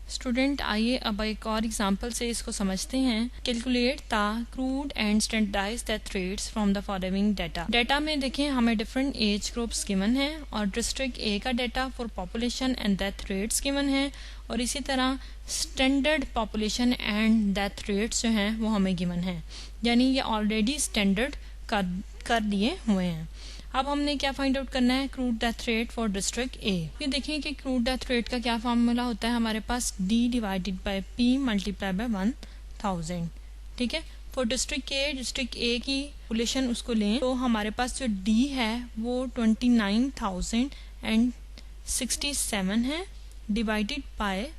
Student आइए अब एक और एग्जांपल से इसको समझते हैं। Calculate the crude and standardise death rates from the following data. Data में देखें हमें डिफरेंट एज ग्रुप्स गिवन है और डिस्ट्रिक्ट ए का data for population and death rates given है और इसी तरह standard population and death rates जो हैं वो हमें गिवन है, यानी ये ऑलरेडी स्टैंडर्ड कर दिए हुए हैं। अब हमने क्या फाइंड आउट करना है, crude death rate for district A. ये देखिए कि क्रूड डेथ रेट का क्या फार्मूला होता है हमारे पास, D divided by P multiply by 1000। ठीक है, फॉर डिस्ट्रिक्ट ए की पॉपुलेशन उसको लें तो हमारे पास जो डी है वो 29,067 है डिवाइडेड बाय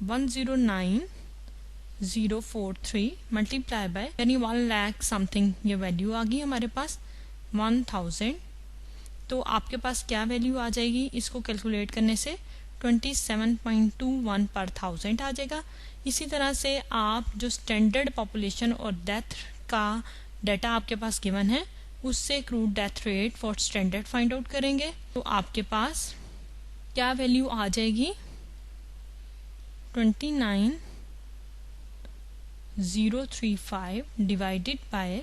109,043 मल्टीप्लाई बाय यानी 1 लाख समथिंग ये वैल्यू आ गई हमारे पास 1000। तो आपके पास क्या वैल्यू आ जाएगी इसको कैलकुलेट करने से 27.21 पर 1000 आ जाएगा। इसी तरह से आप जो स्टैंडर्ड पॉपुलेशन और डेथ का डाटा आपके पास गिवन है उससे crude death rate for standard find out करेंगे तो आपके पास क्या वैल्यू आ जाएगी 29,035 डिवाइडेड बाय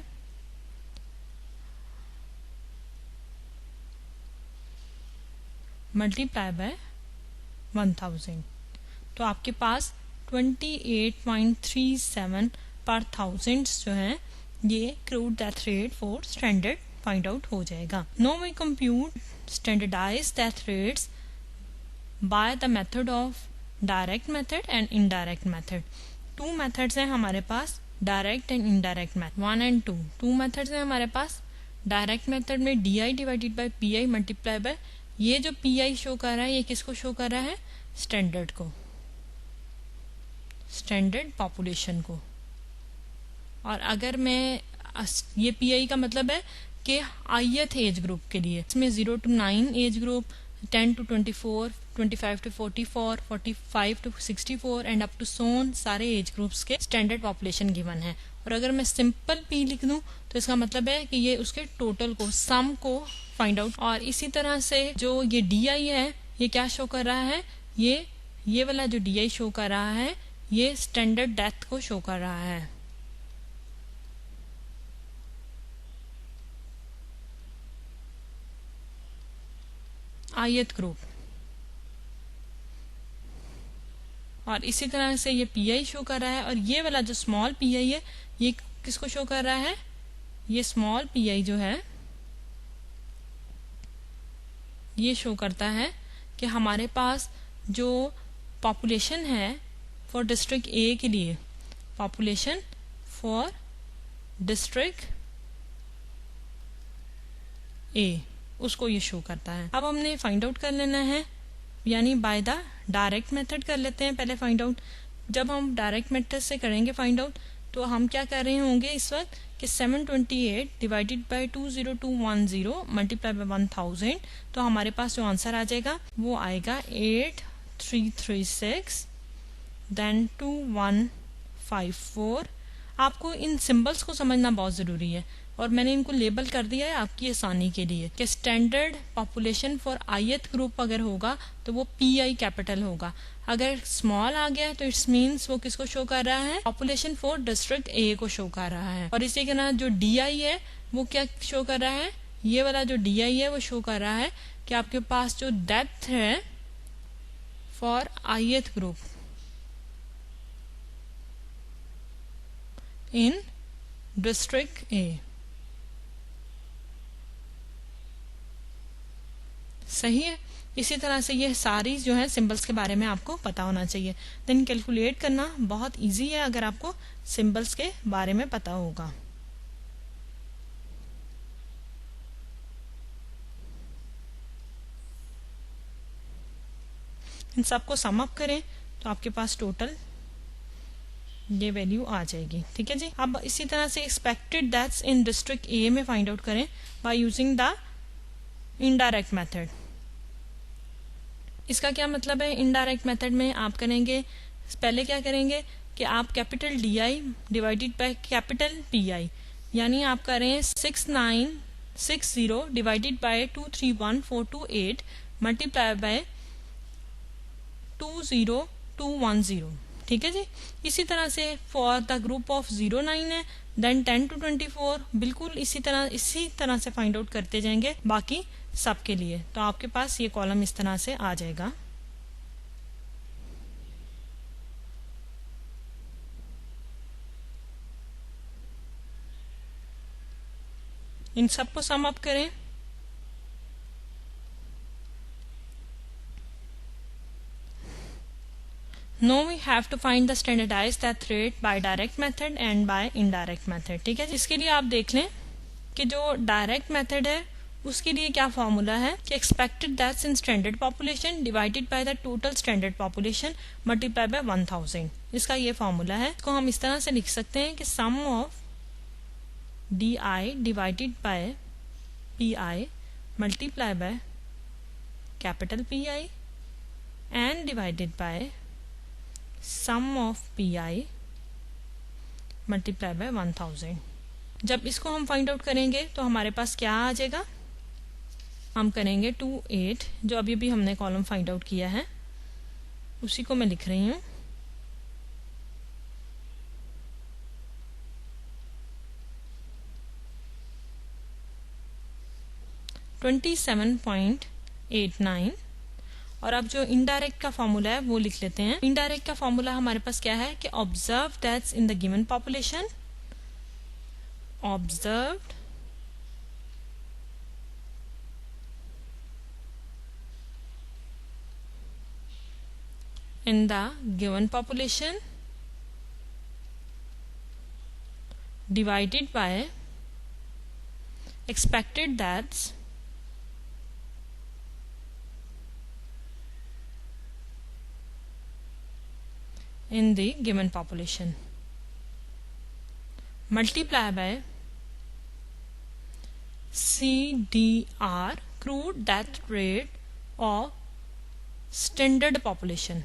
मल्टीप्लाई बाय 1000। तो आपके पास 28.37 पर 1000 जो है ये crude death rate for standard find out हो जाएगा। Now we compute standardise death rates by the method of direct method and indirect method. 2 methods हैं हमारे पास, direct and indirect method 1 and 2। 2 methods हैं हमारे पास। डायरेक्ट मेथड में D I divided by P I multiply by, ये जो P I show कर रहा है ये किसको शो कर रहा है, स्टैंडर्ड को, स्टैंडर्ड पॉपुलेशन को। और अगर मैं ये पी आई का मतलब है कि आईएथ एज ग्रुप के लिए, इसमें 0 to 9 age group, 10 to 24, 25 to 44, 45 to 64 and up to so on सारे एज ग्रुप्स के स्टैंडर्ड पॉपुलेशन गिवन है। और अगर मैं सिंपल पी लिख दूं तो इसका मतलब है कि ये उसके टोटल को, सम को फाइंड आउट। और इसी तरह से जो ये डी आई है ये क्या शो कर रहा है, ये वाला जो डी आई शो कर रहा है ये स्टैंडर्ड डेथ को शो कर रहा है। आयत ग्रुप। और इसी तरह से ये पी आई शो कर रहा है और ये वाला जो स्मॉल पी आई है ये किसको शो कर रहा है, ये स्मॉल पी आई जो है ये शो करता है कि हमारे पास जो पॉपुलेशन है फॉर डिस्ट्रिक्ट ए के लिए, पॉपुलेशन फॉर डिस्ट्रिक्ट ए उसको ये शो करता है। अब हमने फाइंड आउट कर लेना है, यानी बाय द डायरेक्ट मेथड कर लेते हैं पहले फाइंड आउट। जब हम डायरेक्ट मेथड से करेंगे फाइंड आउट तो हम क्या कर रहे होंगे इस वक्त कि 728 डिवाइडेड बाय 20210 मल्टीप्लाई बाय 1000, तो हमारे पास जो आंसर आ जाएगा वो आएगा 8336 देन 2154। आपको इन सिंबल्स को समझना बहुत ज़रूरी है और मैंने इनको लेबल कर दिया है आपकी आसानी के लिए कि standard population for ith group अगर होगा तो वो पी आई कैपिटल होगा, अगर स्मॉल आ गया तो इट्स मीन्स वो किसको शो कर रहा है, पॉपुलेशन फॉर डिस्ट्रिक्ट ए को शो कर रहा है। और इसी के ना जो डी आई है वो क्या शो कर रहा है, ये वाला जो डी आई है वो शो कर रहा है कि आपके पास जो डेप्थ है for ith group in district A. सही है। इसी तरह से ये सारी जो है सिंबल्स के बारे में आपको पता होना चाहिए। देन कैलकुलेट करना बहुत इजी है अगर आपको सिंबल्स के बारे में पता होगा। इन सबको सम अप करें तो आपके पास टोटल ये वैल्यू आ जाएगी। ठीक है जी। अब इसी तरह से एक्सपेक्टेड डेथ्स इन डिस्ट्रिक्ट ए में फाइंड आउट करें by using the indirect method. इसका क्या मतलब है, इनडायरेक्ट मेथड में आप करेंगे, पहले क्या करेंगे कि आप capital D I divided by capital P I, यानी आप करें 6960 डिवाइडेड बाय 231428 मल्टीप्लाई बाय 20 210, ठीक है जी। इसी तरह से फॉर द ग्रुप ऑफ 09 है, देन 10 to 24, बिल्कुल इसी तरह से फाइंड आउट करते जाएंगे बाकी सब के लिए। तो आपके पास ये कॉलम इस तरह से आ जाएगा। इन सबको सम अप करें। Now we have to find the standardized death rate by direct method and by indirect method, ठीक है। इसके लिए आप देख लें कि जो डायरेक्ट मेथड है उसके लिए क्या फॉर्मूला है कि expected deaths in standard population divided by the total standard population multiply by 1000। इसका ये फॉर्मूला है। इसको हम इस तरह से लिख सकते हैं कि sum of DI divided by PI multiply by capital PI and divided by sum of PI multiply by 1000। जब इसको हम फाइंड आउट करेंगे तो हमारे पास क्या आ जाएगा, हम करेंगे 28, जो अभी भी हमने कॉलम फाइंड आउट किया है उसी को मैं लिख रही हूँ। $27.89। और अब जो इनडायरेक्ट का फॉर्मूला है वो लिख लेते हैं। इनडायरेक्ट का फॉर्मूला हमारे पास क्या है कि observe deaths in the given population, observed in the given population divided by expected deaths in the given population multiply by CDR crude death rate of standard population।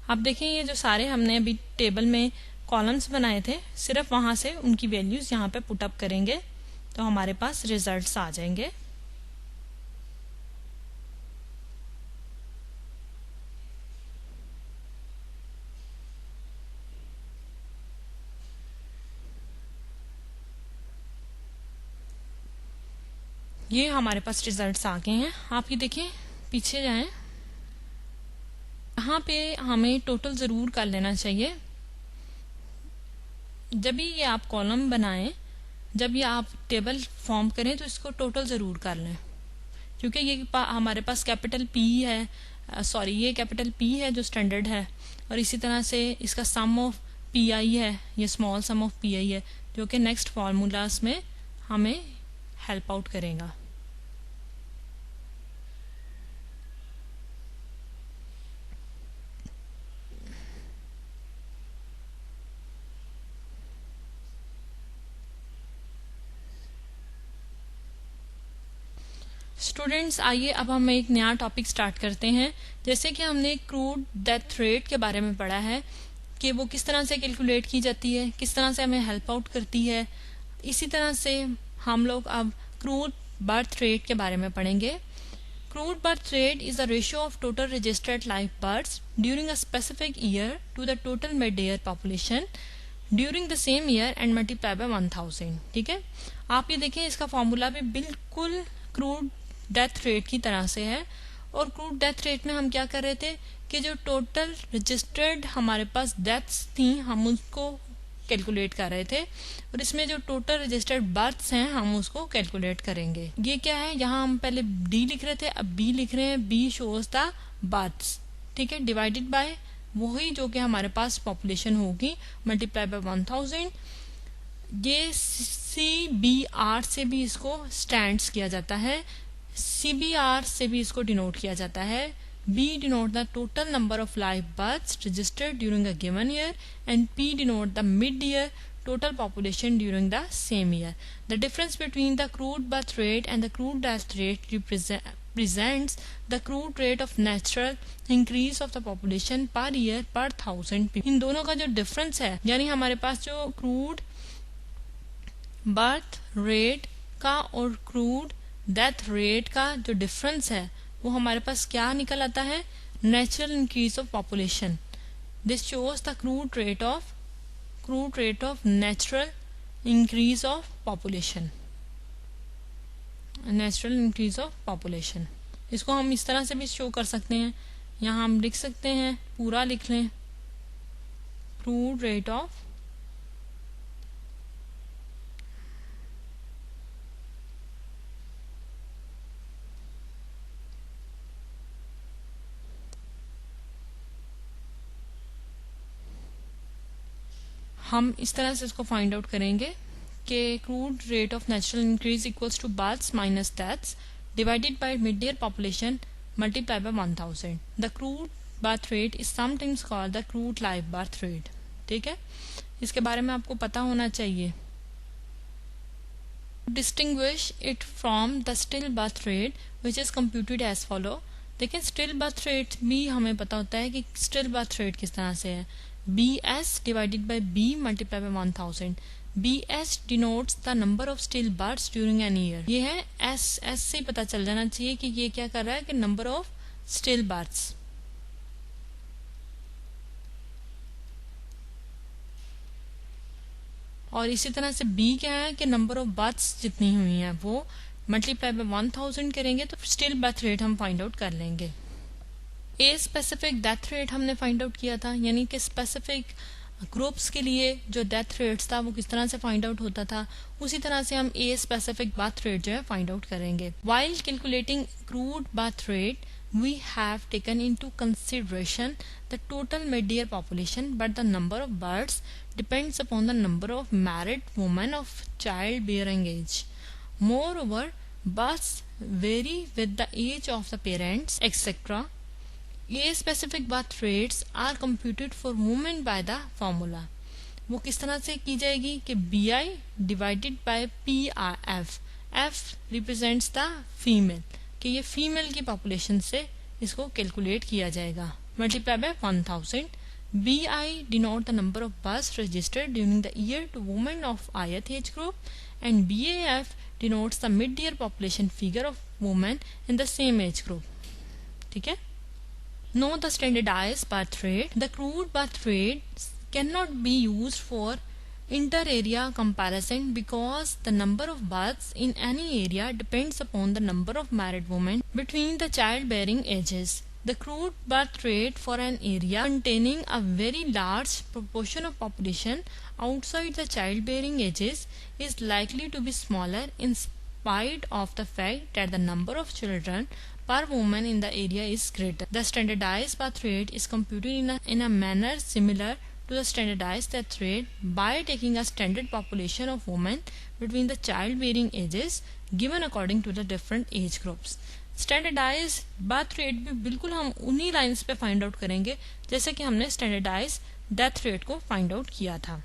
अब देखें ये जो सारे हमने अभी टेबल में कॉलम्स बनाए थे, सिर्फ वहां से उनकी वैल्यूज यहाँ पे पुट अप करेंगे तो हमारे पास रिजल्ट्स आ जाएंगे। ये हमारे पास रिजल्ट्स आ गए हैं। आप ये देखें, पीछे जाएं, यहाँ पे हमें टोटल ज़रूर कर लेना चाहिए। जब भी ये आप कॉलम बनाएं, जब ये आप टेबल फॉर्म करें तो इसको टोटल ज़रूर कर लें, क्योंकि ये हमारे पास कैपिटल P है, ये कैपिटल P है जो स्टैंडर्ड है, और इसी तरह से इसका सम ऑफ PI है, ये स्मॉल सम ऑफ PI है, जो कि नेक्स्ट फार्मूलाज में हमें हेल्प आउट करेगा। स्टूडेंट्स, आइए अब हम एक नया टॉपिक स्टार्ट करते हैं। जैसे कि हमने क्रूड डेथ रेट के बारे में पढ़ा है कि वो किस तरह से कैलकुलेट की जाती है, किस तरह से हमें हेल्प आउट करती है, इसी तरह से हम लोग अब क्रूड बर्थ रेट के बारे में पढ़ेंगे। Crude birth rate is the ratio of total registered live births during a specific year to the total mid year population during the same year and multiply by 1000। ठीक है, आप ये देखें, इसका फॉर्मूला भी बिल्कुल क्रूड डेथ रेट की तरह से है। और क्रूड डेथ रेट में हम क्या कर रहे थे कि जो टोटल रजिस्टर्ड हमारे पास डेथ्स थी हम उसको कैलकुलेट कर रहे थे, और इसमें जो टोटल रजिस्टर्ड बर्थ्स हैं हम उसको कैलकुलेट करेंगे। ये क्या है, यहाँ हम पहले D लिख रहे थे, अब B लिख रहे हैं। B शोज द बर्थ्स, ठीक है, डिवाइडेड बाय वही जो कि हमारे पास पॉपुलेशन होगी मल्टीप्लाई बाय 1000। ये CBR से भी इसको स्टैंड्स किया जाता है, CBR से भी इसको डिनोट किया जाता है। B denote the total number of live births registered during a given year and P denote the mid-year total population during the same year. The difference between the crude birth rate and the crude death rate represents the crude rate of natural increase of the population per year per 1000 people. इन दोनों का जो difference है, यानी हमारे पास जो crude birth rate का और crude death rate का जो डिफरेंस है वो हमारे पास क्या निकल आता है, natural increase of population. This shows the crude rate of natural increase of population. Natural increase of population इसको हम इस तरह से भी शो कर सकते हैं. यहाँ हम लिख सकते हैं, पूरा लिख लें, क्रूड रेट ऑफ हम इस तरह से इसको फाइंड आउट करेंगे कि crude rate of natural increase equals to births minus deaths divided by mid year population multiply by 1000. The crude birth rate is sometimes called the crude live birth rate. ठीक है, इसके बारे में आपको पता होना चाहिए. Distinguish it from the still birth rate which is computed as follow. देखिए, स्टिल बर्थ रेट भी हमें पता होता है कि स्टिल बर्थ रेट किस तरह से है. BS divided by B multiplied by 1000. BS denotes the number of still births during an year. ये है S से पता चल जाना चाहिए कि ये क्या कर रहा है कि नंबर ऑफ स्टिल बर्थ्स. और इसी तरह से B क्या है कि नंबर ऑफ बर्थ्स जितनी हुई हैं वो मल्टीप्लाई बाय 1000 करेंगे तो स्टिल बर्थ रेट हम फाइंड आउट कर लेंगे. ए स्पेसिफिक डेथ रेट हमने फाइंड आउट किया था, यानी कि स्पेसिफिक ग्रुप्स के लिए जो डेथ रेट्स था वो किस तरह से फाइंड आउट होता था, उसी तरह से हम ए स्पेसिफिक बर्थ रेट जो है फाइंड आउट करेंगे. While calculating crude birth rate we have taken into consideration the total mid year population but the number of births depends upon the number of married women of child bearing age. Moreover, births vary with the age of the parents etcetera. ये specific birth rates are computed for women by the formula. वो किस तरह से की जाएगी कि BI divided by PRF. F represents the female, कि ये फीमेल की पॉपुलेशन से इसको कैलकुलेट किया जाएगा. Multiply by 1000. BI denote the number of births registered during the year to women of ith age group and BAF denotes the mid year population figure of women in the same age group. ठीक है. Know the standardized birth rate. The crude birth rate cannot be used for inter-area comparison because the number of births in any area depends upon the number of married women between the childbearing ages. The crude birth rate for an area containing a very large proportion of population outside the childbearing ages is likely to be smaller in spite of the fact that the number of children per woman in the area is greater. The standardized birth rate is computed in a manner similar to the standardized death rate by taking a standard population of women between the childbearing ages given according to the different age groups. Standardise birth rate भी बिल्कुल हम उन्हीं lines पे find out करेंगे जैसे कि हमने standardise death rate को फाइंड आउट किया था.